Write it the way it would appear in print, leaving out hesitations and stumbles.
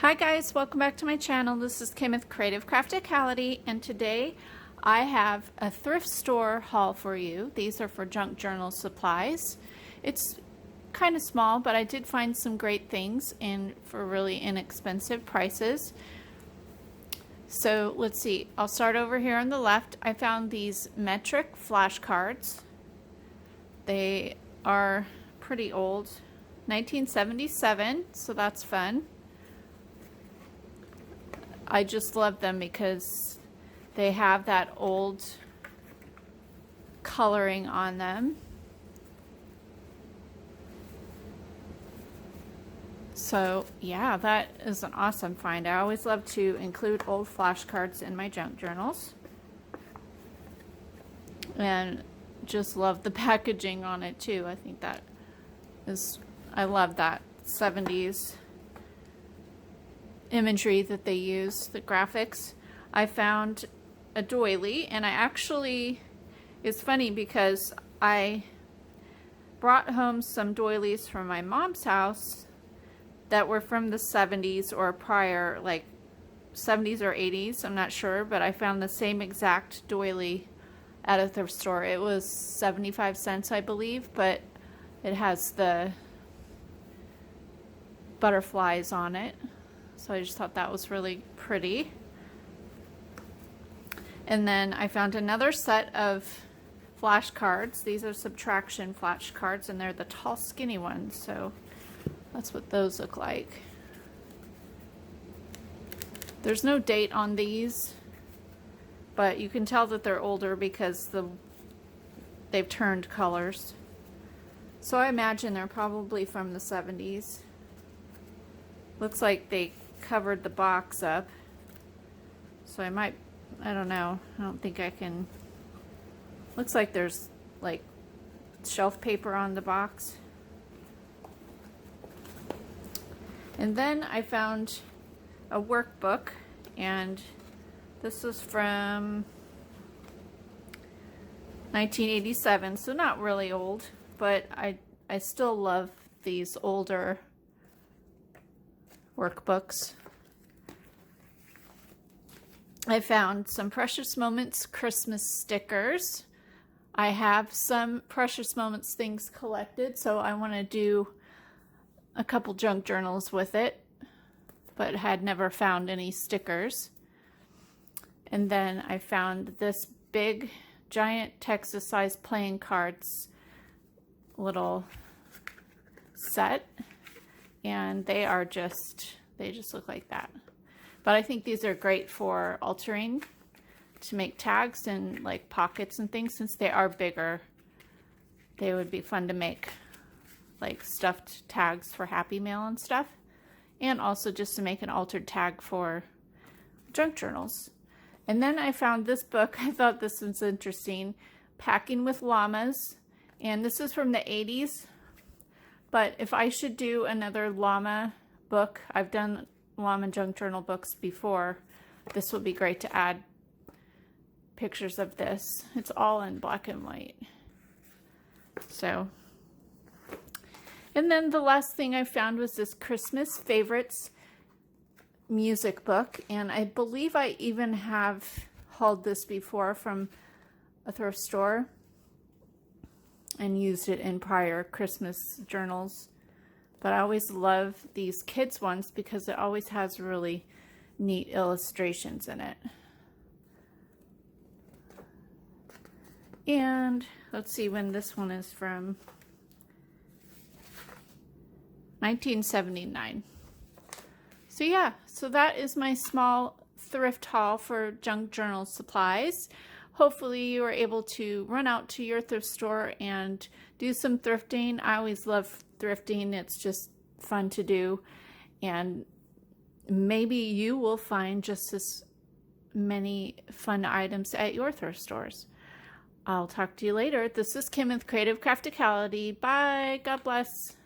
Hi guys, welcome back to my channel. This is Kim with Creative Crafticality, and today I have a thrift store haul for you. These are for junk journal supplies. It's kind of small, but I did find some great things and for really inexpensive prices. So let's see, I'll start over here on the left. I found these metric flashcards. They are pretty old, 1977, so that's fun. I just love them because they have that old coloring on them. So yeah, that is an awesome find. I always love to include old flashcards in my junk journals. And just love the packaging on it too. I think that is, I love that 70s imagery that they use, the graphics. I found a doily, and I actually, it's funny because I brought home some doilies from my mom's house that were from the 70s or prior, like 70s or 80s, I'm not sure, but I found the same exact doily at a thrift store. It was 75 cents, I believe, but it has the butterflies on it. So I just thought that was really pretty. And then I found another set of flashcards. These are subtraction flashcards, and they're the tall, skinny ones. So that's what those look like. There's no date on these, but you can tell that they're older because they've turned colors. So I imagine they're probably from the 70s. Looks like they covered the box up, so I don't know, I don't think I can. Looks like there's like shelf paper on the box. And then I found a workbook, and this was from 1987, so not really old, but I still love these older workbooks. I found some Precious Moments Christmas stickers. I have some Precious Moments things collected, so I want to do a couple junk journals with it, but had never found any stickers. And then I found this big, giant Texas-sized playing cards little set. And they just look like that. But I think these are great for altering to make tags and like pockets and things. Since they are bigger, they would be fun to make like stuffed tags for Happy Mail and stuff. And also just to make an altered tag for junk journals. And then I found this book. I thought this was interesting. Packing with Llamas. And this is from the 80s. But if I should do another llama book, I've done llama junk journal books before, this would be great to add pictures of this. It's all in black and white. So, and then the last thing I found was this Christmas Favorites music book, and I believe I even have hauled this before from a thrift store and used it in prior Christmas journals. But I always love these kids ones because it always has really neat illustrations in it. And let's see when this one is from. 1979. So yeah, so that is my small thrift haul for junk journal supplies. Hopefully you are able to run out to your thrift store and do some thrifting. I always love thrifting. It's just fun to do. And maybe you will find just as many fun items at your thrift stores. I'll talk to you later. This is Kim with Creative Crafticality. Bye. God bless.